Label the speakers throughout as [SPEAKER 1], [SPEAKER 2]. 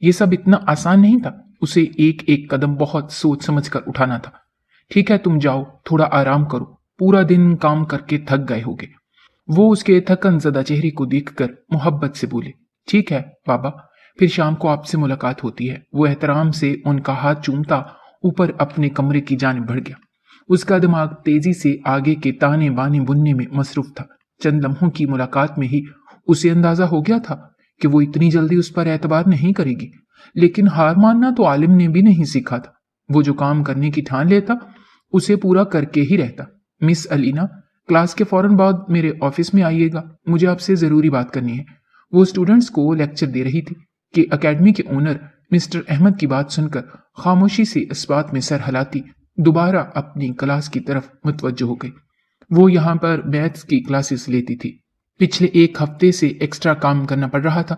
[SPEAKER 1] یہ سب اتنا آسان نہیں تھا، اسے ایک ایک قدم بہت سوچ سمجھ کر اٹھانا تھا۔ ٹھیک ہے تم جاؤ، تھوڑا آرام کرو، پورا دن کام کر کے تھک گئے ہوگے۔ وہ اس کے تھکن زدہ چہرے کو دیکھ کر محبت سے بولے، ٹھیک ہے بابا، پھر شام کو آپ سے ملاقات ہوتی ہے۔ وہ احترام سے ان کا ہاتھ چومتا اوپر اپنے کمرے کی جانب بڑھ گیا۔ اس کا دماغ تیزی سے آگے کے تانے بانے بننے میں مصروف تھا۔ چند لمحوں کی ملاقات میں ہی اسے اندازہ ہو گیا تھا کہ وہ اتنی جلدی اس پر اعتبار نہیں کرے گی، لیکن ہار ماننا تو عالم نے بھی نہیں سیکھا تھا۔ وہ جو کام کرنے کی ٹھان لیتا اسے پورا کر کے ہی رہتا۔ مس الینا، کلاس کے فوراً بعد میرے آفس میں آئیے گا، مجھے آپ سے ضروری بات کرنی ہے۔ وہ اسٹوڈنٹس کو لیکچر دے رہی تھی کہ اکیڈمی کے اونر مسٹر احمد کی بات سن کر خاموشی سے اس بات میں سر ہلاتی دوبارہ اپنی کلاس کی طرف متوجہ ہو گئی۔ وہ یہاں پر میتھس کی کلاسز لیتی تھی۔ پچھلے ایک ہفتے سے ایکسٹرا کام کرنا پڑ رہا تھا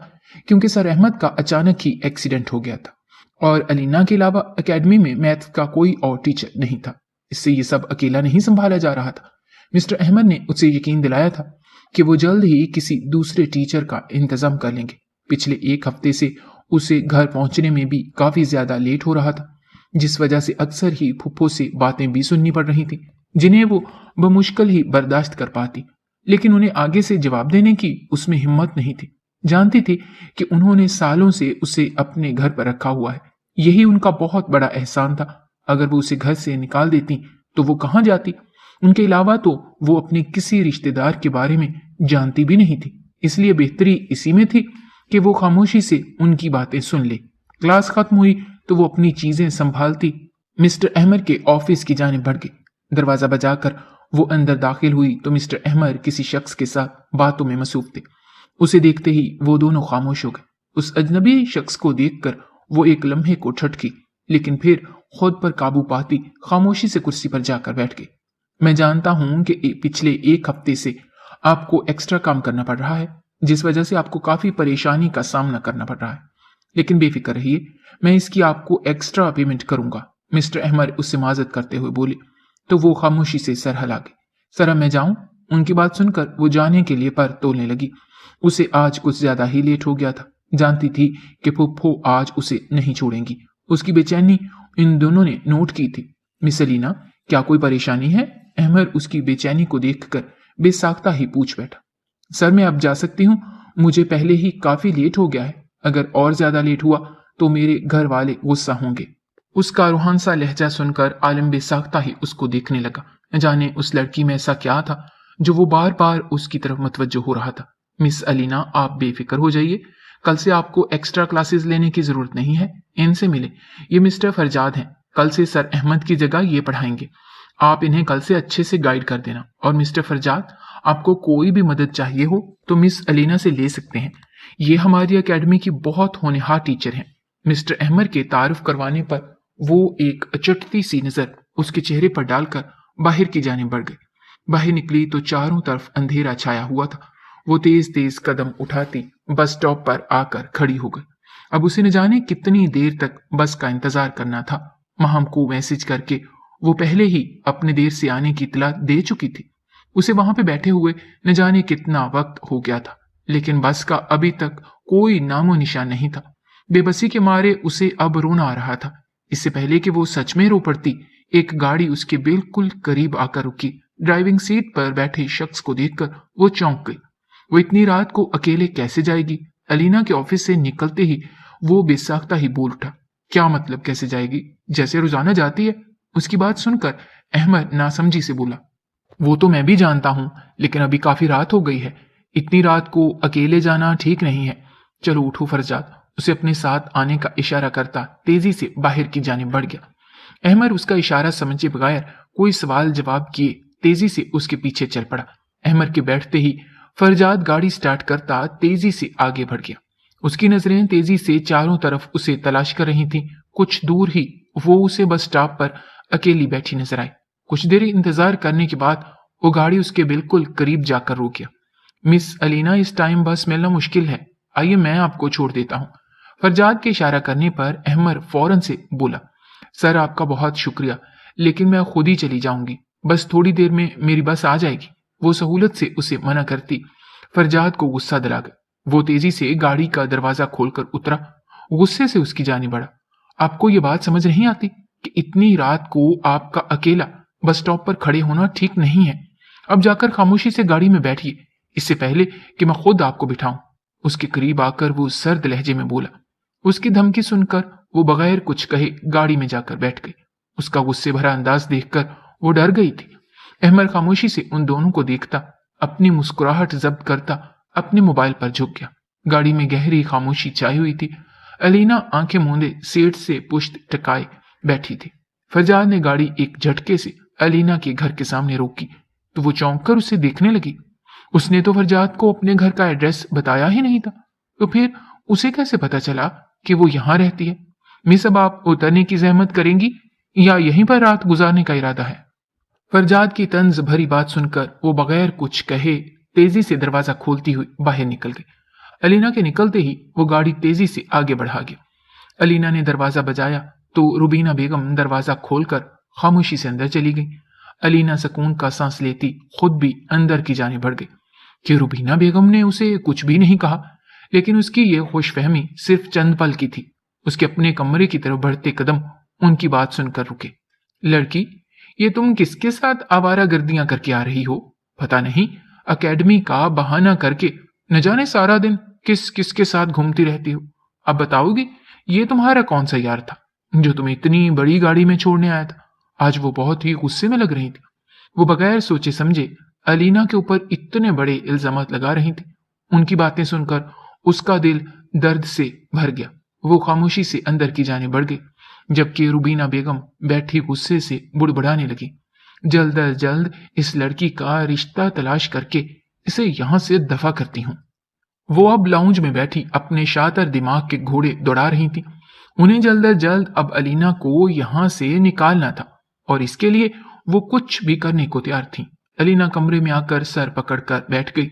[SPEAKER 1] کیونکہ سر احمد کا اچانک ہی ایکسیڈنٹ ہو گیا تھا، اور الینا کے علاوہ اکیڈمی میں میتھس کا کوئی اور ٹیچر نہیں تھا۔ اس سے یہ سب اکیلا نہیں سنبھالا جا رہا تھا۔ مسٹر احمد نے اسے یقین دلایا تھا کہ وہ جلد ہی کسی دوسرے ٹیچر کا انتظام کر لیں گے۔ پچھلے ایک ہفتے سے اسے گھر پہنچنے میں بھی کافی زیادہ لیٹ ہو رہا تھا، جس وجہ سے اکثر ہی پھپھو سے باتیں بھی سننی پڑ رہی تھیں جنہیں وہ بمشکل ہی برداشت کر پاتی، لیکن انہیں آگے سے جواب دینے کی اس میں ہمت نہیں تھی۔ جانتی تھی کہ انہوں نے سالوں سے اسے اپنے گھر پر رکھا ہوا ہے، یہی ان کا بہت بڑا احسان تھا۔ اگر وہ اسے گھر سے نکال دیتی تو وہ کہاں جاتی؟ ان کے علاوہ تو وہ اپنے کسی رشتہ دار کے بارے میں جانتی بھی نہیں تھی، اس لیے بہتری اسی میں تھی کہ وہ خاموشی سے ان کی باتیں سن لے۔ کلاس ختم ہوئی تو وہ اپنی چیزیں سنبھالتی مسٹر احمد کے آفس کی جانب بڑھ گئی۔ دروازہ بجا کر وہ اندر داخل ہوئی تو مسٹر احمد کسی شخص کے ساتھ باتوں میں مصروف تھے۔ اسے دیکھتے ہی وہ دونوں خاموش ہو گئے۔ اس اجنبی شخص کو دیکھ کر وہ ایک لمحے کو ٹھٹکی، لیکن پھر خود پر قابو پاتی خاموشی سے کرسی پر جا کر بیٹھ گئی۔ میں جانتا ہوں کہ پچھلے ایک ہفتے سے آپ کو ایکسٹرا کام کرنا پڑ رہا ہے، جس وجہ سے آپ کو کافی پریشانی کا سامنا کرنا پڑ رہا ہے، لیکن بے فکر رہیے، میں اس کی آپ کو ایکسٹرا پیمنٹ کروں گا۔ مسٹر احمد اس سے معذرت کرتے ہوئے بولے تو وہ خاموشی سے سر ہلا گئی۔ سر اب میں جاؤں؟ ان کی بات سن کر وہ جانے کے لیے پر تولنے لگی۔ اسے آج کچھ زیادہ ہی لیٹ ہو گیا تھا۔ جانتی تھی کہ پھپھو آج اسے نہیں چھوڑیں گی۔ اس کی بے چینی ان دونوں نے نوٹ کی تھی۔ مس الینا، کیا کوئی پریشانی ہے؟ احمد اس کی بے چینی کو دیکھ کر بے ساختہ ہی پوچھ بیٹھا۔ سر میں اب جا سکتی ہوں، مجھے پہلے ہی کافی لیٹ ہو گیا ہے، اگر اور زیادہ لیٹ ہوا تو میرے گھر والے غصہ ہوں گے۔ اس کا روحان سا لہجہ سن کر عالم بے ساختہ ہی اس کو دیکھنے لگا۔ نہ جانے اس لڑکی میں ایسا کیا تھا جو وہ بار بار اس کی طرف متوجہ ہو رہا تھا۔ مس الینا، آپ بے فکر ہو جائیے، کل سے آپ کو ایکسٹرا کلاسز لینے کی ضرورت نہیں ہے۔ ان سے ملے، یہ مسٹر فرجاد ہیں، کل سے سر احمد کی جگہ یہ پڑھائیں گے۔ آپ انہیں کل سے اچھے سے گائیڈ کر دینا، اور مسٹر فرجاد، آپ کو کوئی بھی مدد چاہیے ہو تو مس الینا سے لے سکتے ہیں، یہ ہماری اکیڈمی کی بہت ہونہار ٹیچر ہیں۔ مسٹر احمد کے تعارف کروانے پر وہ ایک اچٹتی سی نظر اس کے چہرے پر ڈال کر باہر کی جانب بڑھ گئی۔ باہر نکلی تو چاروں طرف اندھیرا چھایا ہوا تھا۔ وہ تیز تیز قدم اٹھاتی بس اسٹاپ پر آ کر کھڑی ہو گئی۔ اب اسے نہ جانے کتنی دیر تک بس کا انتظار کرنا تھا۔ مہم کو میسج کر کے وہ پہلے ہی اپنے دیر سے آنے کی اطلاع دے چکی تھی۔ اسے وہاں پہ بیٹھے ہوئے نہ جانے کتنا وقت ہو گیا تھا، لیکن بس کا ابھی تک کوئی نام و نشان نہیں تھا۔ بے بسی کے مارے اسے اب رونا آ رہا تھا۔ اس سے پہلے کہ وہ سچ میں رو پڑتی، ایک گاڑی اس کے بالکل قریب آ کر رکی۔ ڈرائیونگ سیٹ پر بیٹھے شخص کو دیکھ کر وہ چونک گئی۔ وہ اتنی رات کو اکیلے کیسے جائے گی؟ الینا کے آفس سے نکلتے ہی وہ بے ساختہ ہی بول اٹھا، کیا مطلب کیسے جائے گی؟ جیسے روزانہ جاتی ہے۔ اس کی بات سن کر احمد ناسمجھی سے بولا، وہ تو میں بھی جانتا ہوں، لیکن ابھی کافی رات ہو گئی ہے، اتنی رات کو اکیلے جانا ٹھیک نہیں ہے۔ چلو اٹھو فرجاد۔ اسے اپنے ساتھ آنے کا اشارہ کرتا تیزی سے باہر کی جانب بڑھ گیا۔ احمد اس کا اشارہ سمجھے بغیر کوئی سوال جواب کیے تیزی سے اس کے پیچھے چل پڑا۔ احمد کے بیٹھتے ہی فرجاد گاڑی سٹارٹ کرتا تیزی سے آگے بڑھ گیا۔ اس کی نظریں تیزی سے چاروں طرف اسے تلاش کر رہی تھیں۔ کچھ دور ہی وہ اسے بس سٹاپ پر اکیلی بیٹھی نظر آئی۔ کچھ دیر انتظار کرنے کے بعد وہ گاڑی اس کے بالکل قریب جا کر روک گیا۔ مس الینا، اس ٹائم بس ملنا مشکل ہے، آئیے میں آپ کو چھوڑ دیتا ہوں۔ فرجاد کے اشارہ کرنے پر احمد فوراً سے بولا، سر آپ کا بہت شکریہ، لیکن میں خود ہی چلی جاؤں گی، بس تھوڑی دیر میں میری بس آ جائے گی۔ وہ سہولت سے اسے منع کرتی فرجاد کو غصہ دلا گئی۔ وہ تیزی سے گاڑی کا دروازہ کھول کر اترا غصے سے اس کی جانب بڑھا۔ آپ کو یہ بات سمجھ نہیں آتی کہ اتنی رات کو آپ کا اکیلا بس اسٹاپ پر کھڑے ہونا ٹھیک نہیں ہے؟ اب جا کر خاموشی سے گاڑی میں بیٹھیے، اس سے پہلے کہ میں خود آپ کو بٹھاؤں۔ اس کے قریب آ کر وہ سرد لہجے میں بولا۔ اس کی دھمکی سن کر وہ بغیر کچھ کہے گاڑی میں جا کر بیٹھ گئی۔ اس کا غصے بھرا انداز دیکھ کر وہ ڈر گئی تھی۔ احمد خاموشی سے ان دونوں کو دیکھتا، اپنی مسکراہٹ ضبط کرتا اپنے موبائل پر جھک گیا۔ گاڑی میں گہری خاموشی چھائی ہوئی تھی۔ علینا آنکھیں موندے سیٹ سے پشت ٹکائے بیٹھی تھی۔ فرجاد نے گاڑی ایک جھٹکے سے علینا کے گھر کے سامنے روکی تو وہ چونک کر اسے دیکھنے لگی۔ اس نے تو فرجاد کو اپنے گھر کا ایڈریس بتایا ہی نہیں تھا، تو پھر اسے کیسے پتا چلا کہ وہ یہاں رہتی ہے؟ مس، اب آپ اترنے کی زحمت کریں گی یا یہیں پر رات گزارنے کا ارادہ ہے؟ فرجاد کی طنز بھری بات سن کر وہ بغیر کچھ کہے تیزی سے دروازہ کھولتی ہوئی باہر نکل گئی۔ علینا کے نکلتے ہی وہ گاڑی تیزی سے آگے بڑھا گیا۔ علینا نے دروازہ بجایا تو روبینہ بیگم دروازہ کھول کر خاموشی سے اندر چلی گئی۔ علینا سکون کا سانس لیتی خود بھی اندر کی جانب بڑھ گئی کہ روبینہ بیگم نے اسے کچھ بھی نہیں کہا، لیکن اس کی یہ خوش فہمی صرف چند پل کی تھی۔ اس کے اپنے کمرے کی طرف بڑھتے قدم ان کی بات سن کر رکے۔ لڑکی، یہ تم کس کے ساتھ آوارہ گردیاں کر کے آ رہی ہو؟ پتا نہیں اکیڈمی کا بہانہ کر کے نہ جانے سارا دن کس کس کے ساتھ گھومتی رہتی ہو۔ اب بتاؤ گی یہ تمہارا کون سا یار تھا جو تمہیں اتنی بڑی گاڑی میں چھوڑنے آیا تھا؟ آج وہ بہت ہی غصے میں لگ رہی تھی۔ وہ بغیر سوچے سمجھے علینا کے اوپر اتنے بڑے الزامات لگا رہی تھی۔ ان کی باتیں سن کر اس کا دل درد سے بھر گیا۔ وہ خاموشی سے اندر کی جانب بڑھ گئی، جبکہ روبینہ بیگم بیٹھی غصے سے بڑبڑانے لگی۔ جلد از جلد اس لڑکی کا رشتہ تلاش کر کے اسے یہاں سے دفع کرتی ہوں۔ وہ اب لاؤنج میں بیٹھی اپنے شاطر دماغ کے گھوڑے دوڑا رہی تھی۔ انہیں جلد از جلد اب علینا کو یہاں سے نکالنا تھا، اور اس کے لیے وہ کچھ بھی کرنے کو تیار تھی۔ علینا کمرے میں آ کر سر پکڑ کر بیٹھ گئی۔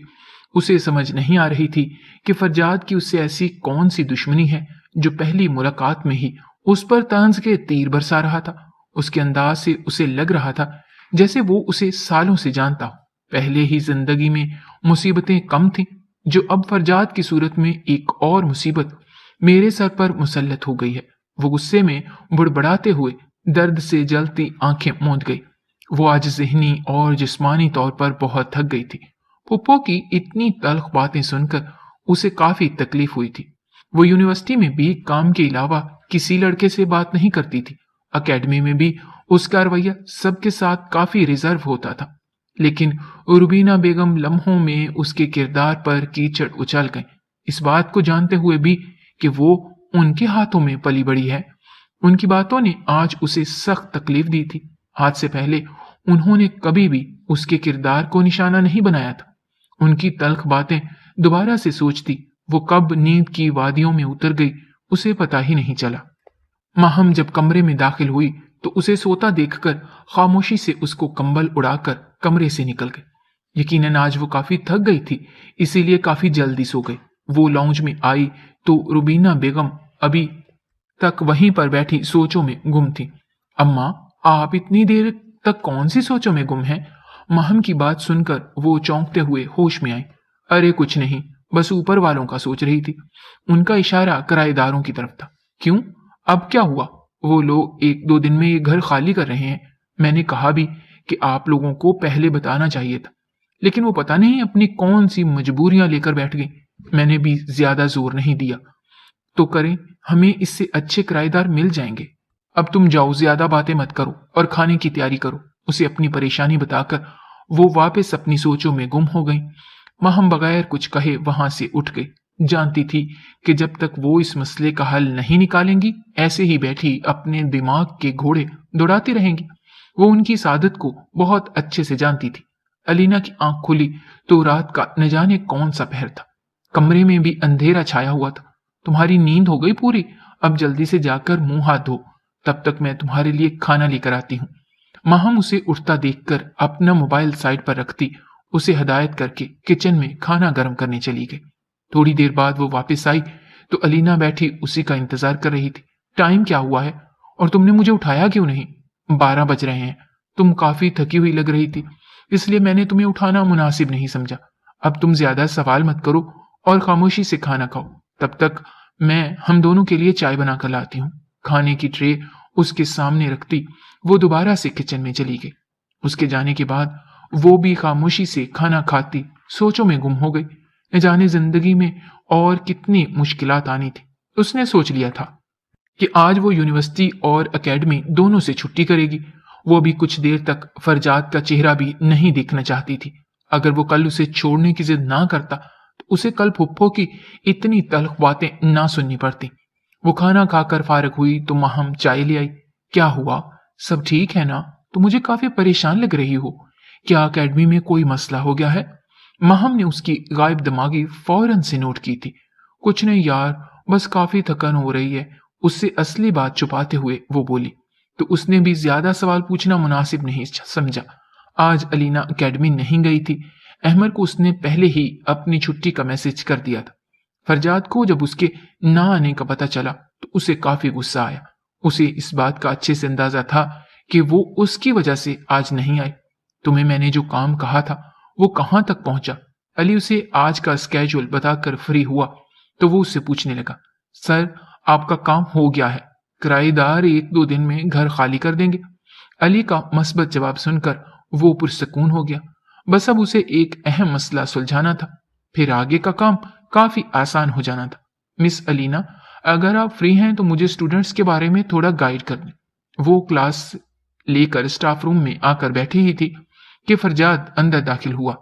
[SPEAKER 1] اسے سمجھ نہیں آ رہی تھی کہ فرجاد کی اس سے ایسی کون سی دشمنی ہے جو پہلی ملاقات میں ہی اس پر طنز کے تیر برسا رہا تھا۔ اس کے انداز سے اسے لگ رہا تھا جیسے وہ اسے سالوں سے جانتا ہو۔ پہلے ہی زندگی میں مصیبتیں کم تھیں، جو اب فرجاد کی صورت میں ایک اور مصیبت میرے سر پر مسلط ہو گئی ہے۔ وہ غصے میں بڑبڑاتے ہوئے درد سے جلتی آنکھیں موند گئی۔ وہ آج ذہنی اور جسمانی طور پر بہت تھک گئی تھی۔ پھپھو کی اتنی تلخ باتیں سن کر اسے کافی تکلیف ہوئی تھی۔ وہ یونیورسٹی میں بھی کام کے علاوہ کسی لڑکے سے بات نہیں کرتی تھی۔ اکیڈمی میں بھی اس کا رویہ سب کے ساتھ کافی ریزرو ہوتا تھا، لیکن روبینہ بیگم لمحوں میں اس کے کردار پر کیچڑ اچھال گئیں، اس بات کو جانتے ہوئے بھی کہ وہ ان کے ہاتھوں میں پلی بڑی ہے۔ ان کی باتوں نے آج اسے سخت تکلیف دی تھی۔ آج سے پہلے انہوں نے کبھی بھی اس کے کردار کو نشانہ نہیں بنایا تھا۔ ان کی تلخ باتیں دوبارہ سے سوچتی وہ کب نیند کی وادیوں میں اتر گئی اسے پتا ہی نہیں چلا۔ ماہم جب کمرے میں داخل ہوئی تو اسے سوتا دیکھ کر خاموشی سے اس کو کمبل اڑا کر کمرے سے نکل گئی۔ یقیناً آج وہ کافی تھک گئی تھی، اسی لیے کافی جلدی سو گئی۔ وہ لاؤنج میں آئی تو روبینہ بیگم ابھی تک وہیں پر بیٹھی سوچوں میں گم تھی۔ اماں، آپ اتنی دیر تک کون سی سوچوں میں گم ہیں؟ ماہم کی بات سن کر وہ چونکتے ہوئے ہوش میں آئی۔ ارے کچھ نہیں، بس اوپر والوں کا سوچ رہی تھی۔ ان کا اشارہ کرایہ داروں کی طرف تھا۔ کیوں؟ اب کیا ہوا؟ وہ لوگ 1-2 دن میں یہ گھر خالی کر رہے ہیں۔ میں نے کہا بھی کہ آپ لوگوں کو پہلے بتانا چاہیے تھا، لیکن وہ پتہ نہیں اپنی کون سی مجبوریاں لے کر بیٹھ گئی۔ میں نے بھی زیادہ زور نہیں دیا تو کریں، ہمیں اس سے اچھے کرایہ دار مل جائیں گے۔ اب تم جاؤ، زیادہ باتیں مت کرو اور کھانے کی تیاری کرو۔ اسے اپنی پریشانی بتا کر وہ واپس اپنی سوچوں میں گم ہو گئیں۔ ماہم بغیر کچھ کہے وہاں سے اٹھ گئی۔ جانتی تھی کہ جب تک وہ اس مسئلے کا حل نہیں نکالیں گی ایسے ہی بیٹھی اپنے دماغ کے گھوڑے دوڑاتی رہیں گی۔ وہ ان کی سعادت کو بہت اچھے سے جانتی تھی۔ علینا کی آنکھ کھلی تو رات کا نہ جانے کون سا پہر تھا۔ کمرے میں بھی اندھیرا چھایا ہوا تھا۔ تمہاری نیند ہو گئی پوری؟ اب جلدی سے جا کر منہ ہاتھ دھو، تب تک میں تمہارے لیے کھانا لے کر آتی ہوں۔ ماہم اسے اٹھتا دیکھ کر اپنا موبائل سائڈ پر رکھتی اسے ہدایت کر کے کچن میں کھانا گرم کرنے چلی گئی۔ تھوڑی دیر بعد وہ واپس آئی تو علینا بیٹھی اسی کا انتظار کر رہی تھی۔ ٹائم کیا ہوا ہے اور تم نے مجھے اٹھایا کیوں نہیں؟ 12 بج رہے ہیں۔ تم کافی تھکی ہوئی لگ رہی تھی، اس لیے میں نے تمہیں اٹھانا مناسب نہیں سمجھا۔ اب تم زیادہ سوال مت کرو اور خاموشی سے کھانا کھاؤ، تب تک میں ہم دونوں کے لیے چائے بنا کر لاتی ہوں۔ کھانے کی ٹرے اس کے سامنے رکھتی وہ دوبارہ سے کچن میں چلی گئی۔ اس کے جانے کے بعد وہ بھی خاموشی سے کھانا کھاتی سوچوں میں گم ہو گئی۔ نہ جانے زندگی میں اور کتنی مشکلات آنی تھی۔ اس نے سوچ لیا تھا کہ آج وہ یونیورسٹی اور اکیڈمی دونوں سے چھٹی کرے گی۔ وہ بھی کچھ دیر تک فرجاد کا چہرہ بھی نہیں دیکھنا چاہتی تھی۔ اگر وہ کل اسے چھوڑنے کی ضد نہ کرتا تو اسے کل پھپھو کی اتنی تلخ باتیں نہ سننی پڑتی۔ وہ کھانا کھا کر فارغ ہوئی تو ماہم چائے لے آئی۔ کیا ہوا؟ سب ٹھیک ہے نا؟ تو مجھے کافی پریشان لگ رہی ہو۔ کیا اکیڈمی میں کوئی مسئلہ ہو گیا ہے؟ ماہم نے اس کی غائب دماغی فوراً سے نوٹ کی تھی۔ کچھ نہیں یار، بس کافی تھکن ہو رہی ہے۔ اس سے اصلی بات چھپاتے ہوئے وہ بولی تو اس نے بھی زیادہ سوال پوچھنا مناسب نہیں سمجھا۔ آج الینا اکیڈمی نہیں گئی تھی۔ احمد کو اس نے پہلے ہی اپنی چھٹی کا میسج کر دیا تھا۔ فرجاد کو جب اس کے نہ آنے کا پتہ چلا تو اسے کافی غصہ آیا۔ اسے اس بات کا اچھے سے اندازہ تھا کہ وہ اس کی وجہ سے آج نہیں آئی۔ تمہیں میں نے جو کام کہا تھا وہ کہاں تک پہنچا؟ علی اسے آج کا اسکیجول بتا کر فری ہوا تو وہ اس سے پوچھنے لگا، سر آپ کا کام ہو گیا ہے، کرایہ دار 1-2 دن میں گھر خالی کر دیں گے۔ علی کا مثبت جواب سن کر وہ پرسکون ہو گیا۔ بس اب اسے ایک اہم مسئلہ سلجھانا تھا، پھر آگے کا کام کافی آسان ہو جانا تھا۔ مس الینا، اگر آپ فری ہیں تو مجھے اسٹوڈنٹس کے بارے میں تھوڑا گائیڈ کر دیں۔ وہ کلاس لے کر اسٹاف روم میں آ کر بیٹھی ہی تھی کہ فرجاد اندر داخل ہوا۔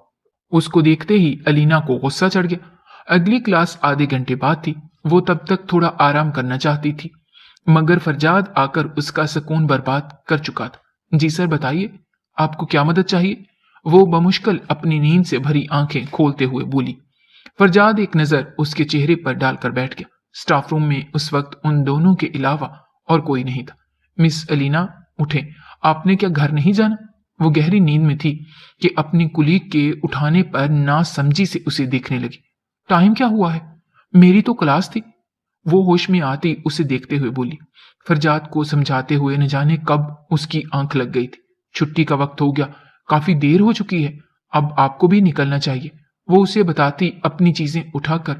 [SPEAKER 1] اس کو دیکھتے ہی الینا کو غصہ چڑھ گیا۔ اگلی کلاس آدھے گھنٹے بعد تھی۔ وہ تب تک تھوڑا آرام کرنا چاہتی تھی مگر فرجاد آ کر اس کا سکون برباد کر چکا تھا۔ جی سر بتائیے، آپ کو کیا مدد چاہیے؟ وہ بمشکل اپنی نیند سے بھری آنکھیں کھولتے ہوئے بولی۔ فرجاد ایک نظر اس کے چہرے پر ڈال کر بیٹھ گیا۔ اسٹاف روم میں اس وقت ان دونوں کے علاوہ اور کوئی نہیں تھا۔ مس الینا اٹھیں، آپ نے کیا گھر نہیں جانا؟ وہ گہری نیند میں تھی کہ اپنی کلیگ کے اٹھانے پر ناسمجھی سے اسے دیکھنے لگی۔ ٹائم کیا ہوا ہے؟ میری تو کلاس تھی۔ وہ ہوش میں آتی اسے دیکھتے ہوئے بولی۔ فرجاد کو سمجھاتے ہوئے نہ جانے کب اس کی آنکھ لگ گئی تھی۔ چھٹی کا وقت ہو گیا، کافی دیر ہو چکی ہے، اب آپ کو بھی نکلنا چاہیے۔ وہ اسے بتاتی اپنی چیزیں اٹھا کر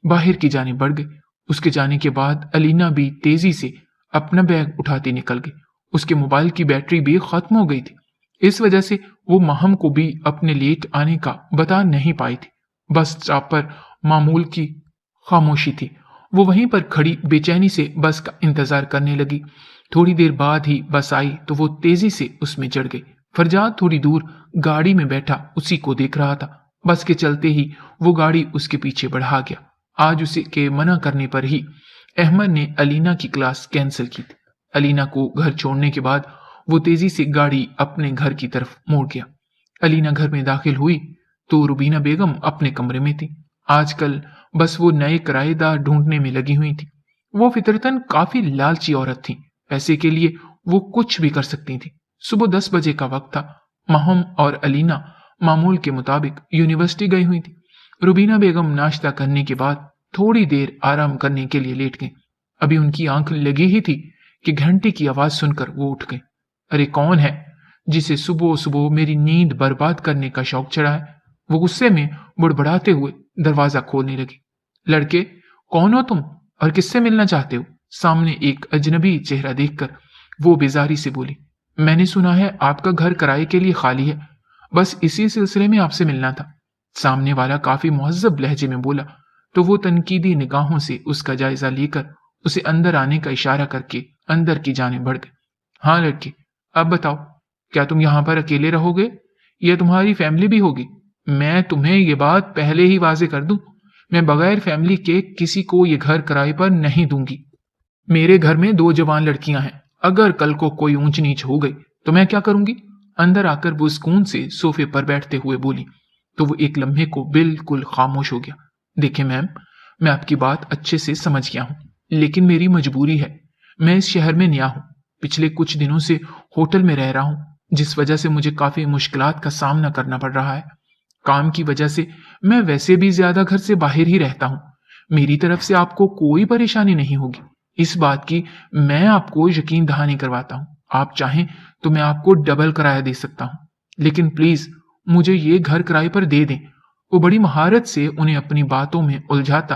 [SPEAKER 1] باہر کی جانب بڑھ گئی۔ اس کے جانے کے بعد الینا بھی تیزی سے اپنا بیگ اٹھاتی نکل گئی۔ اس کے موبائل کی بیٹری بھی ختم ہو گئی تھی۔ اس وجہ سے وہ ماہم کو بھی اپنے لیٹ آنے کا بتا نہیں پائی تھی۔ بس اسٹاپ پر معمول کی خاموشی تھی۔ وہ وہیں پر کھڑی بے چینی سے بس کا انتظار کرنے لگی۔ تھوڑی دیر بعد ہی بس آئی تو وہ تیزی سے اس میں چڑھ گئی۔ فرجاد تھوڑی دور گاڑی میں بیٹھا اسی کو دیکھ رہا تھا۔ بس کے چلتے ہی وہ گاڑی اس کے پیچھے بڑھا گیا۔ آج اسے کے منع کرنے پر ہی احمد نے الینا کی کلاس کینسل کی تھی۔ الینا کو گھر چھوڑنے کے بعد وہ تیزی سے گاڑی اپنے گھر کی طرف موڑ گیا۔ الینا گھر میں داخل ہوئی تو روبینہ بیگم اپنے کمرے میں تھی۔ آج کل بس وہ نئے کرایہ دار ڈھونڈنے میں لگی ہوئی تھی۔ وہ فطرتاً کافی لالچی عورت تھی۔ پیسے کے لیے وہ کچھ بھی کر سکتی تھی۔ صبح 10 بجے کا وقت تھا۔ ماہم اور الینا معمول کے مطابق یونیورسٹی گئی ہوئی تھی۔ روبینہ بیگم ناشتہ کرنے کے بعد تھوڑی دیر آرام کرنے کے لیے لیٹ گئیں۔ ابھی ان کی آنکھ لگی ہی تھی کہ گھنٹی کی آواز سن کر وہ اٹھ گئیں۔ ارے کون ہے جسے صبح صبح میری نیند برباد کرنے کا شوق چڑھا ہے؟ وہ غصے میں بڑبڑاتے ہوئے دروازہ کھولنے لگی۔ لڑکے، کون ہو تم اور کس سے ملنا چاہتے ہو؟ سامنے ایک اجنبی چہرہ دیکھ کر وہ بیزاری سے بولی۔ میں نے سنا ہے آپ کا گھر کرائے کے لیے خالی ہے، بس اسی سلسلے میں آپ سے ملنا تھا۔ سامنے والا کافی مہذب لہجے میں بولا تو وہ تنقیدی نگاہوں سے اس کا جائزہ لے کر اسے اندر آنے کا اشارہ کر کے اندر کی جانب بڑھ گئے۔ ہاں لڑکے، اب بتاؤ، کیا تم یہاں پر اکیلے رہو گے یا تمہاری فیملی بھی ہوگی؟ میں تمہیں یہ بات پہلے ہی واضح کر دوں، میں بغیر فیملی کے کسی کو یہ گھر کرائے پر نہیں دوں گی۔ میرے گھر میں 2 جوان لڑکیاں ہیں، اگر کل کو کوئی اونچ نیچ ہو گئی تو میں کیا کروں گی؟ اندر آ کر وہ سکون سے صوفے پر بیٹھتے ہوئے بولی تو وہ ایک لمحے کو بالکل خاموش ہو گیا۔ دیکھیں میم، میں آپ کی بات اچھے سے سمجھ گیا ہوں، لیکن میری مجبوری ہے۔ میں اس شہر میں نیا ہوں، پچھلے کچھ دنوں سے ہوٹل میں رہ رہا ہوں، جس وجہ سے مجھے کافی مشکلات کا سامنا کرنا پڑ رہا ہے۔ کام کی وجہ سے میں ویسے بھی زیادہ گھر سے باہر ہی رہتا ہوں۔ میری طرف سے آپ کو کوئی پریشانی نہیں ہوگی، اس بات کی میں آپ کو یقین دہانی کرواتا ہوں۔ آپ چاہیں تو میں آپ کو ڈبل کرایہ دے سکتا ہوں، لیکن پلیز مجھے یہ گھر کرائے پر دے دیں۔ وہ بڑی مہارت سے انہیں اپنی باتوں میں الجھاتا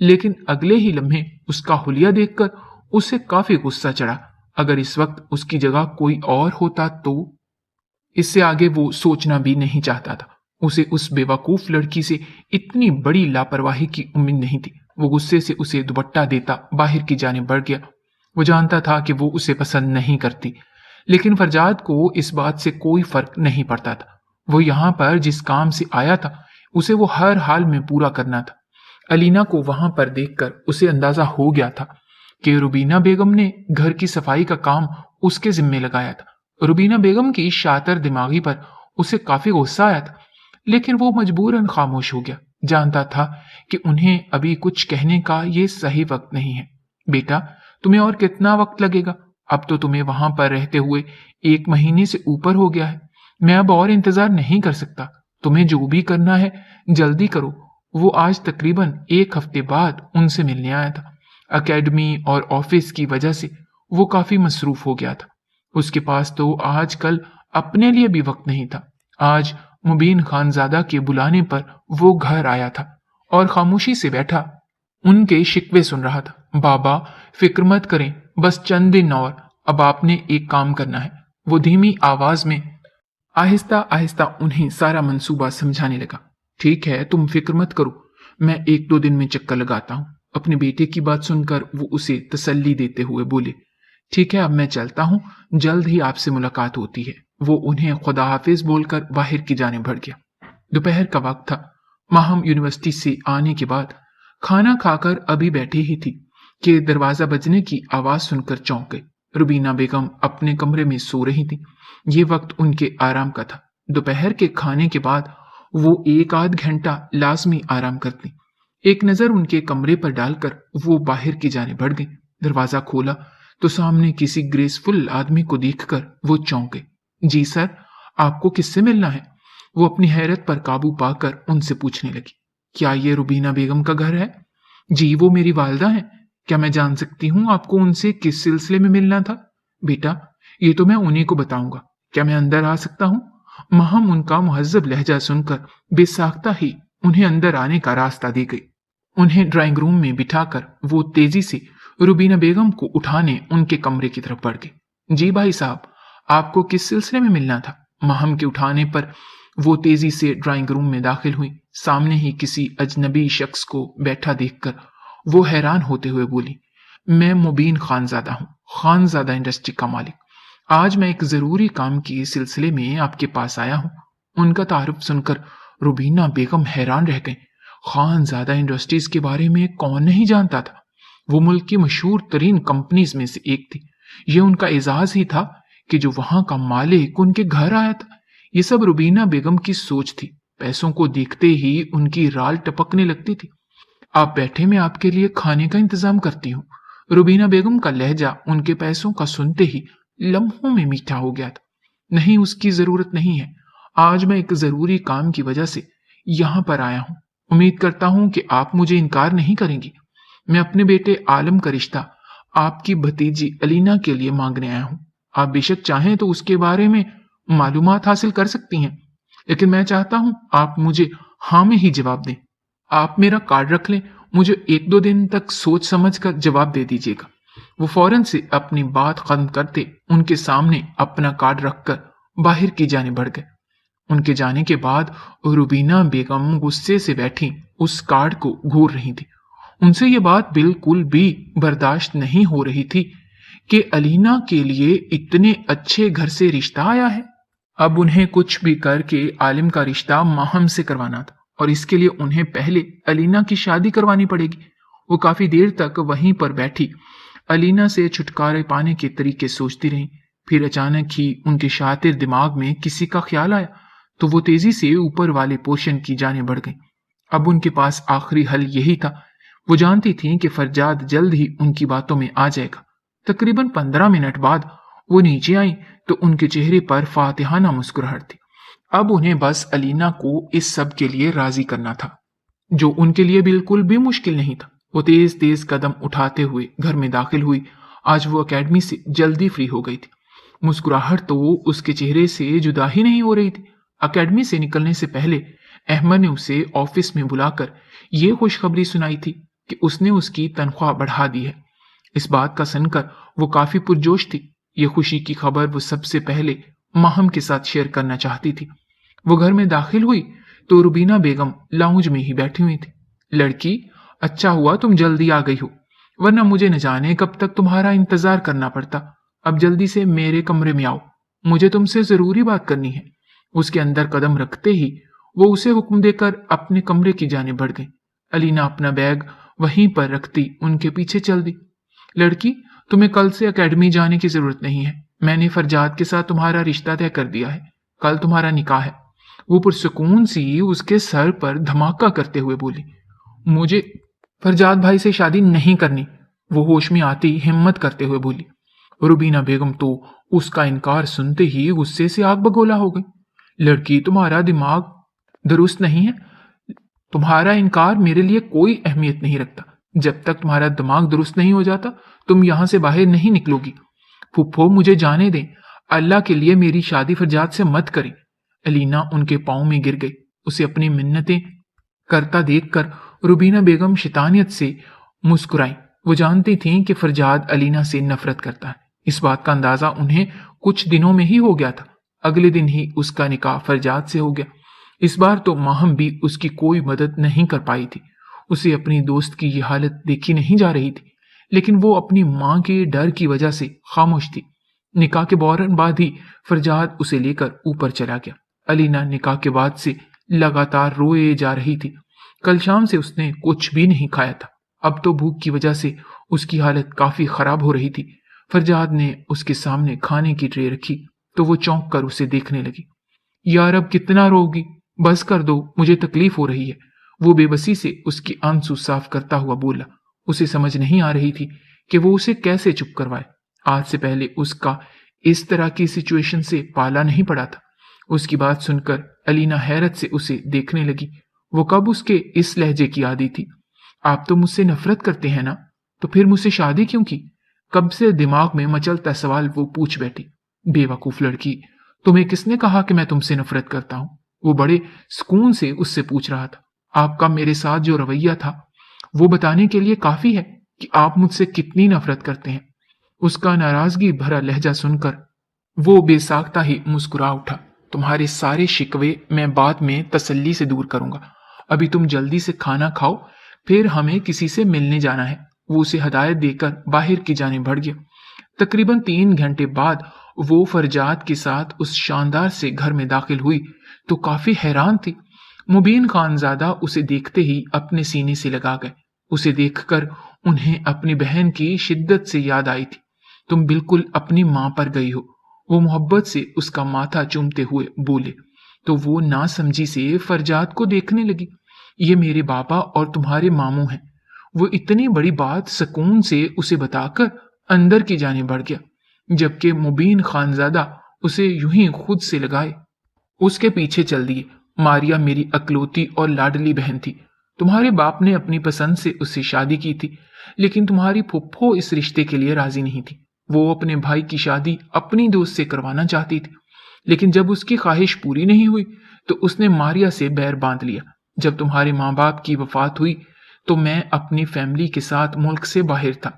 [SPEAKER 1] لیکن اگلے ہی لمحے اس کا حلیہ دیکھ کر اسے کافی غصہ چڑھا۔ اگر اس وقت اس کی جگہ کوئی اور ہوتا تو اس سے آگے وہ سوچنا بھی نہیں چاہتا تھا۔ اسے اس بے وقوف لڑکی سے اتنی بڑی لاپرواہی کی امید نہیں تھی۔ وہ غصے سے اسے دوپٹہ دیتا باہر کی جانب بڑھ گیا۔ وہ جانتا تھا کہ وہ اسے پسند نہیں کرتی، لیکن فرجاد کو اس بات سے کوئی فرق نہیں پڑتا تھا۔ وہ یہاں پر جس کام سے آیا تھا اسے وہ ہر حال میں پورا کرنا تھا۔ علینا کو وہاں پر دیکھ کر اسے اندازہ ہو گیا تھا کہ روبینہ بیگم نے گھر کی صفائی کا کام اس کے ذمے لگایا تھا۔ روبینہ بیگم کی شاطر دماغی پر اسے کافی غصہ آیا تھا، لیکن وہ مجبوراً خاموش ہو گیا۔ جانتا تھا کہ انہیں ابھی کچھ کہنے کا یہ صحیح وقت نہیں ہے۔ بیٹا، تمہیں اور کتنا وقت لگے گا؟ اب تو تمہیں وہاں پر رہتے ہوئے 1 مہینے سے اوپر ہو گیا ہے۔ میں اب اور انتظار نہیں کر سکتا۔ تمہیں جو بھی کرنا ہے جلدی کرو۔ وہ آج تقریباً 1 ہفتے بعد ان سے ملنے آیا تھا۔ اکیڈمی اور آفس کی وجہ سے وہ کافی مصروف ہو گیا تھا۔ اس کے پاس تو آج کل اپنے لیے بھی وقت نہیں تھا۔ آج مبین خانزادہ کے بلانے پر وہ گھر آیا تھا اور خاموشی سے بیٹھا ان کے شکوے سن رہا تھا۔ بابا، فکر مت کریں، بس چند دن اور، اب آپ نے ایک کام کرنا ہے۔ وہ دھیمی آواز میں آہستہ آہستہ انہیں سارا منصوبہ سمجھانے لگا۔ ٹھیک ہے، تم فکر مت کرو، میں 1-2 دن میں چکر لگاتا ہوں۔ اپنے بیٹے کی بات سن کر وہ اسے تسلی دیتے ہوئے بولے، ٹھیک ہے، اب میں چلتا ہوں، جلد ہی آپ سے ملاقات ہوتی ہے۔ وہ انہیں خدا حافظ بول کر باہر کی جانب بڑھ گیا۔ دوپہر کا وقت تھا۔ ماہم یونیورسٹی سے آنے کے بعد کھانا کھا کر ابھی بیٹھی ہی تھی کہ دروازہ بجنے کی آواز سن کر چونک گئی۔ روبینہ بیگم اپنے کمرے میں سو رہی تھی۔ یہ وقت ان کے آرام کا تھا۔ دوپہر کے کھانے کے بعد وہ 1-8 گھنٹہ لازمی آرام کرتی۔ ایک نظر ان کے کمرے پر ڈال کر وہ باہر کی جانب بڑھ گئی۔ دروازہ کھولا تو سامنے کسی گریسفل آدمی کو دیکھ کر وہ چونک گئی۔ جی سر، آپ کو کس سے ملنا ہے؟ وہ اپنی حیرت پر قابو پا کر ان سے پوچھنے لگی۔ کیا یہ روبینہ بیگم کا گھر ہے؟ جی، وہ میری والدہ ہیں۔ کیا میں جان سکتی ہوں آپ کو ان سے کس سلسلے میں ملنا تھا؟ بیٹا، یہ تو میں انہیں کو بتاؤں گا۔ کیا میں اندر آ سکتا ہوں؟ مہم ان کا مہذب لہجہ سن کر بے ساختہ ہی انہیں اندر آنے کا راستہ دی گئی۔ انہیں ڈرائنگ روم میں بٹھا کر وہ تیزی سے روبینہ بیگم کو اٹھانے ان کے کمرے کی طرف بڑھ گئی۔ جی بھائی صاحب، آپ کو کس سلسلے میں ملنا تھا؟ مہم کے اٹھانے پر وہ تیزی سے ڈرائنگ روم میں داخل ہوئی۔ سامنے ہی کسی اجنبی شخص کو بیٹھا دیکھ کر وہ حیران ہوتے ہوئے بولی، میں مبین خانزادہ ہوں، خانزادہ انڈسٹری کا مالک۔ آج میں ایک ضروری کام کے سلسلے میں آپ کے پاس آیا ہوں۔ ان کا تعارف سن کر روبینہ بیگم حیران رہ گئیں۔ خانزادہ انڈسٹریز کے بارے میں کون نہیں جانتا تھا؟ وہ ملک کی مشہور ترین کمپنیز میں سے ایک تھی۔ یہ ان کا اعزاز ہی تھا کہ جو وہاں کا مالک ان کے گھر آیا تھا۔ یہ سب روبینہ بیگم کی سوچ تھی۔ پیسوں کو دیکھتے ہی ان کی رال ٹپکنے لگتی تھی۔ آپ بیٹھے، میں آپ کے لیے کھانے کا انتظام کرتی ہوں۔ روبینہ بیگم کا لہجہ ان کے پیسوں کا سنتے ہی لمحوں میں میٹھا ہو گیا تھا۔ نہیں، اس کی ضرورت نہیں ہے۔ آج میں ایک ضروری کام کی وجہ سے یہاں پر آیا ہوں۔ امید کرتا ہوں کہ آپ مجھے انکار نہیں کریں گی۔ میں اپنے بیٹے عالم کا رشتہ آپ کی بھتیجی علینا کے لیے مانگنے آیا ہوں۔ آپ بے شک چاہیں تو اس کے بارے میں معلومات حاصل کر سکتی ہیں، لیکن میں چاہتا ہوں آپ مجھے ہاں میں ہی جواب دیں۔ آپ میرا کارڈ رکھ لیں، مجھے 1-2 دن تک سوچ سمجھ کر جواب دے دیجیے گا۔ وہ فوراً سے اپنی بات ختم کرتے ان کے سامنے اپنا کارڈ رکھ کر باہر کی جانب بڑھ گئے۔ ان کے جانے کے بعد روبینہ بیگم غصے سے بیٹھی اس کارڈ کو گھور رہی تھی۔ ان سے یہ بات بالکل بھی برداشت نہیں ہو رہی تھی کہ علینا کے لیے اتنے اچھے گھر سے رشتہ آیا ہے۔ اب انہیں کچھ بھی کر کے عالم کا رشتہ ماہم سے کروانا تھا، اور اس کے لیے انہیں پہلے علینا کی شادی کروانی پڑے گی۔ وہ کافی دیر تک وہیں پر بیٹھی علینا سے چھٹکارے پانے کے طریقے سوچتی رہیں۔ پھر اچانک ہی ان کے شاطر دماغ میں کسی کا خیال آیا تو وہ تیزی سے اوپر والے پورشن کی جانب بڑھ گئیں۔ اب ان کے پاس آخری حل یہی تھا۔ وہ جانتی تھیں کہ فرجاد جلد ہی ان کی باتوں میں آ جائے گا۔ تقریباً 15 منٹ بعد وہ نیچے آئیں تو ان کے چہرے پر فاتحانہ مسکراہٹ تھی۔ اب انہیں بس علینا کو اس سب کے لیے راضی کرنا تھا، جو ان کے لیے بالکل بھی مشکل نہیں تھا۔ وہ تیز تیز قدم اٹھاتے ہوئے گھر میں داخل ہوئی۔ آج وہ اکیڈمی سے جلدی فری ہو گئی تھی۔ مسکراہٹ تو اس کے چہرے سے جدا ہی نہیں ہو رہی تھی۔ اکیڈمی سے نکلنے سے پہلے احمد نے اسے آفس میں بلا کر یہ خوشخبری سنائی تھی کہ اس نے اس کی تنخواہ بڑھا دی ہے۔ اس بات کا سن کر وہ کافی پرجوش تھی۔ یہ خوشی کی خبر وہ سب سے پہلے ماہم کے ساتھ شیئر کرنا چاہتی تھی۔ وہ گھر میں داخل ہوئی تو روبینہ بیگم لاؤنج میں ہی بیٹھی ہوئی تھی۔ لڑکی، اچھا ہوا تم جلدی آ گئی ہو، ورنہ مجھے نہ جانے کب تک تمہارا انتظار کرنا پڑتا۔ اب جلدی سے میرے کمرے میں آؤ، مجھے تم سے ضروری بات کرنی ہے۔ اس کے اندر قدم رکھتے ہی وہ اسے حکم دے کر اپنے کمرے کی جانب بڑھ گئی۔ علینا اپنا بیگ وہیں پر رکھتی ان کے پیچھے چل دی۔ لڑکی، تمہیں کل سے اکیڈمی جانے کی ضرورت نہیں ہے، میں نے فرجاد کے ساتھ تمہارا رشتہ طے کر دیا ہے، کل تمہارا نکاح ہے۔ وہ پرسکون سی اس کے سر پر دھماکہ کرتے ہوئے بولی، مجھے فرجاد بھائی سے شادی نہیں کرنی۔ وہ ہوش میں آتی ہمت کرتے ہوئے بولی۔ روبینہ بیگم تو اس کا انکار سنتے ہی غصے سے آگ بگولا ہو گئی۔ لڑکی، تمہارا دماغ درست نہیں ہے، تمہارا انکار میرے لیے کوئی اہمیت نہیں رکھتا۔ جب تک تمہارا دماغ درست نہیں ہو جاتا تم یہاں سے باہر نہیں نکلو گی۔ پھپھو، مجھے جانے دیں، اللہ کے لیے میری شادی فرجاد سے مت کریں۔ علینا ان کے پاؤں میں گر گئی۔ اسے اپنی منتیں کرتا دیکھ کر روبینہ بیگم شیطانیت سے مسکرائیں۔ وہ جانتی تھیں کہ فرجاد علینا سے نفرت کرتا ہے۔ اس بات کا اندازہ انہیں کچھ دنوں میں ہی ہو گیا تھا۔ اگلے دن ہی اس کا نکاح فرجاد سے ہو گیا۔ اس بار تو ماہم بھی اس کی کوئی مدد نہیں کر پائی تھی۔ اسے اپنی دوست کی یہ حالت دیکھی نہیں جا رہی تھی، لیکن وہ اپنی ماں کے ڈر کی وجہ سے خاموش تھی۔ نکاح کے فوراً بعد ہی فرجاد اسے لے کر اوپر چلا گیا۔ علینا نکاح کے بعد سے لگاتار روئے جا رہی تھی۔ کل شام سے اس نے کچھ بھی نہیں کھایا تھا۔ اب تو بھوک کی وجہ سے اس کی حالت کافی خراب ہو رہی تھی۔ فرجاد نے اس کے سامنے کھانے کی ٹرے رکھی تو وہ چونک کر اسے دیکھنے لگی۔ یار، اب کتنا روگی، بس کر دو، مجھے تکلیف ہو رہی ہے۔ وہ بے بسی سے اس کی آنسو صاف کرتا ہوا بولا۔ اسے سمجھ نہیں آ رہی تھی کہ وہ اسے کیسے چپ کروائے۔ آج سے پہلے اس کا اس طرح کی سچویشن سے پالا نہیں پڑا تھا۔ اس کی بات سن کر علینا حیرت سے اسے دیکھنے لگی۔ وہ کب اس کے اس لہجے کی عادی تھی؟ آپ تو مجھ سے نفرت کرتے ہیں نا، تو پھر مجھ سے شادی کیوں کی؟ کب سے دماغ میں مچلتا سوال وہ پوچھ بیٹھی۔ بے وقوف لڑکی، تمہیں کس نے کہا کہ میں تم سے نفرت کرتا ہوں؟ وہ بڑے سکون سے اس سے پوچھ رہا تھا۔ آپ کا میرے ساتھ جو رویہ تھا وہ بتانے کے لیے کافی ہے کہ آپ مجھ سے کتنی نفرت کرتے ہیں۔ اس کا ناراضگی بھرا لہجہ سن کر وہ بے ساختہ ہی مسکرا اٹھا۔ تمہارے سارے شکوے میں بعد میں تسلی سے دور کروں گا، ابھی تم جلدی سے کھانا کھاؤ، پھر ہمیں کسی سے ملنے جانا ہے۔ وہ اسے ہدایت دے کر باہر کی جانب بڑھ گیا۔ تقریباً 3 گھنٹے بعد وہ فرجاد کے ساتھ اس شاندار سے گھر میں داخل ہوئی تو کافی حیران تھی۔ مبین خانزادہ اسے دیکھتے ہی اپنے سینے سے لگا گئے۔ اسے دیکھ کر انہیں اپنی بہن کی شدت سے یاد آئی تھی۔ تم بالکل اپنی ماں پر گئی ہو، وہ محبت سے اس کا ماتھا چومتے ہوئے بولے تو وہ ناسمجھی سے فرجاد کو دیکھنے لگی۔ یہ میرے بابا اور تمہارے ماموں ہیں۔ وہ اتنی بڑی بات سکون سے اسے بتا کر اندر کی جانب بڑھ گیا، جبکہ مبین خانزادہ اسے یوں ہی خود سے لگائے اس کے پیچھے چل دیے۔ ماریا میری اکلوتی اور لاڈلی بہن تھی۔ تمہارے باپ نے اپنی پسند سے اس سے شادی کی تھی، لیکن تمہاری پھپھو اس رشتے کے لیے راضی نہیں تھی۔ وہ اپنے بھائی کی شادی اپنی دوست سے کروانا چاہتی تھی، لیکن جب اس کی خواہش پوری نہیں ہوئی تو اس نے ماریا سے بیر باندھ لیا۔ جب تمہارے ماں باپ کی وفات ہوئی تو میں اپنی فیملی کے ساتھ ملک سے باہر تھا۔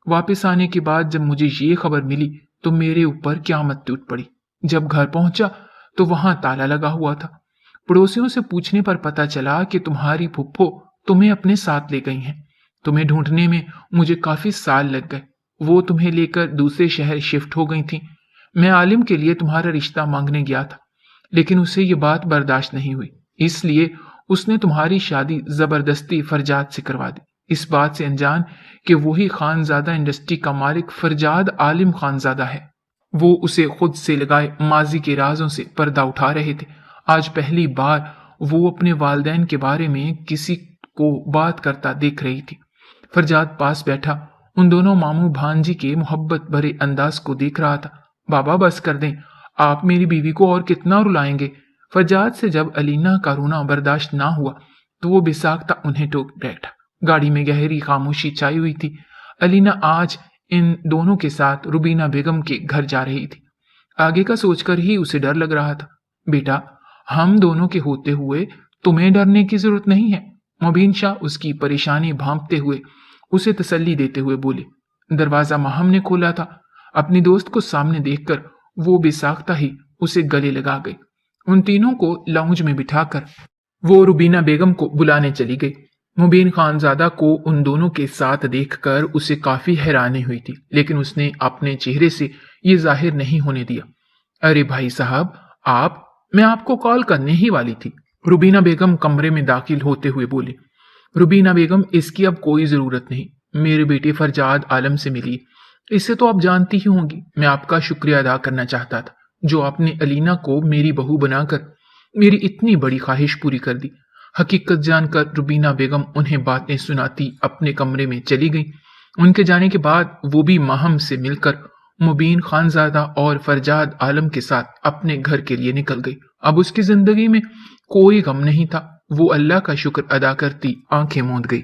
[SPEAKER 1] واپس آنے کے بعد جب مجھے یہ خبر ملی تو میرے اوپر قیامت ٹوٹ پڑی۔ جب گھر پہنچا تو وہاں تالا لگا ہوا تھا۔ پڑوسیوں سے پوچھنے پر پتا چلا کہ تمہاری پھپھو تمہیں اپنے ساتھ لے گئی ہیں۔ تمہیں ڈھونڈنے میں مجھے کافی سال لگ گئے۔ وہ تمہیں لے کر دوسرے شہر شفٹ ہو گئی تھیں۔ میں عالم کے لیے تمہارا رشتہ مانگنے گیا تھا، لیکن اسے یہ بات برداشت نہیں ہوئی، اس لیے اس نے تمہاری شادی زبردستی فرجاد سے کروا دی، اس بات سے انجان کہ وہی خانزادہ انڈسٹری کا مالک فرجاد عالم خانزادہ ہے۔ وہ اسے خود سے لگائے ماضی کے رازوں سے پردہ اٹھا رہے تھے۔ آج پہلی بار وہ اپنے والدین کے بارے میں کسی کو بات کرتا دیکھ رہی تھی۔ فرجاد پاس بیٹھا ان دونوں ماموں بھانجی کے محبت بھرے انداز کو دیکھ رہا تھا۔ بابا بس کر دیں، آپ میری بیوی کو اور کتنا رلائیں گے؟ فرجاد سے جب علینا کا رونا برداشت نہ ہوا تو وہ بے ساختہ انہیں ٹوک بیٹھا۔ گاڑی میں گہری خاموشی چھائی ہوئی تھی۔ علینا آج ان دونوں کے ساتھ روبینہ بیگم کے گھر جا رہی تھی۔ آگے کا سوچ کر ہی اسے ڈر لگ رہا تھا۔ بیٹا، ہم دونوں کے ہوتے ہوئے تمہیں ڈرنے کی ضرورت نہیں ہے۔ مبین شاہ اس کی پریشانی بھانپتے ہوئے اسے تسلی دیتے ہوئے بولے۔ دروازہ ماہم نے کھولا تھا۔ اپنی دوست کو سامنے دیکھ کر وہ بے ساختہ ہی اسے گلے لگا گئی۔ ان تینوں کو لاؤنج میں بٹھا کر وہ روبینہ بیگم کو بلانے چلی گئی۔ مبین خانزادہ کو ان دونوں کے ساتھ دیکھ کر اسے کافی حیرانی ہوئی تھی، لیکن اس نے اپنے چہرے سے یہ ظاہر نہیں ہونے دیا۔ ارے بھائی صاحب، میں آپ کو کال کرنے ہی والی تھی، روبینہ بیگم کمرے میں داخل ہوتے ہوئے بولی۔ روبینہ بیگم، اس کی اب کوئی ضرورت نہیں، میرے بیٹے فرجاد عالم سے ملی، اسے تو آپ جانتی ہی ہوں گی۔ میں آپ کا شکریہ ادا کرنا چاہتا تھا جو آپ نے علینا کو میری بہو بنا کر میری اتنی بڑی خواہش پوری کر دی۔ حقیقت جان کر روبینہ بیگم انہیں باتیں سناتی اپنے کمرے میں چلی گئی۔ ان کے جانے کے بعد وہ بھی ماہم سے مل کر مبین خانزادہ اور فرجاد عالم کے ساتھ اپنے گھر کے لیے نکل گئی۔ اب اس کی زندگی میں کوئی غم نہیں تھا، وہ اللہ کا شکر ادا کرتی آنکھیں موند گئی۔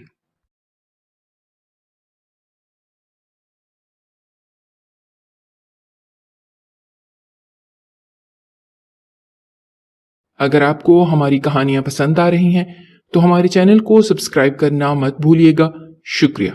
[SPEAKER 1] اگر آپ کو ہماری کہانیاں پسند آ رہی ہیں تو ہمارے چینل کو سبسکرائب کرنا مت بھولیے گا۔ شکریہ۔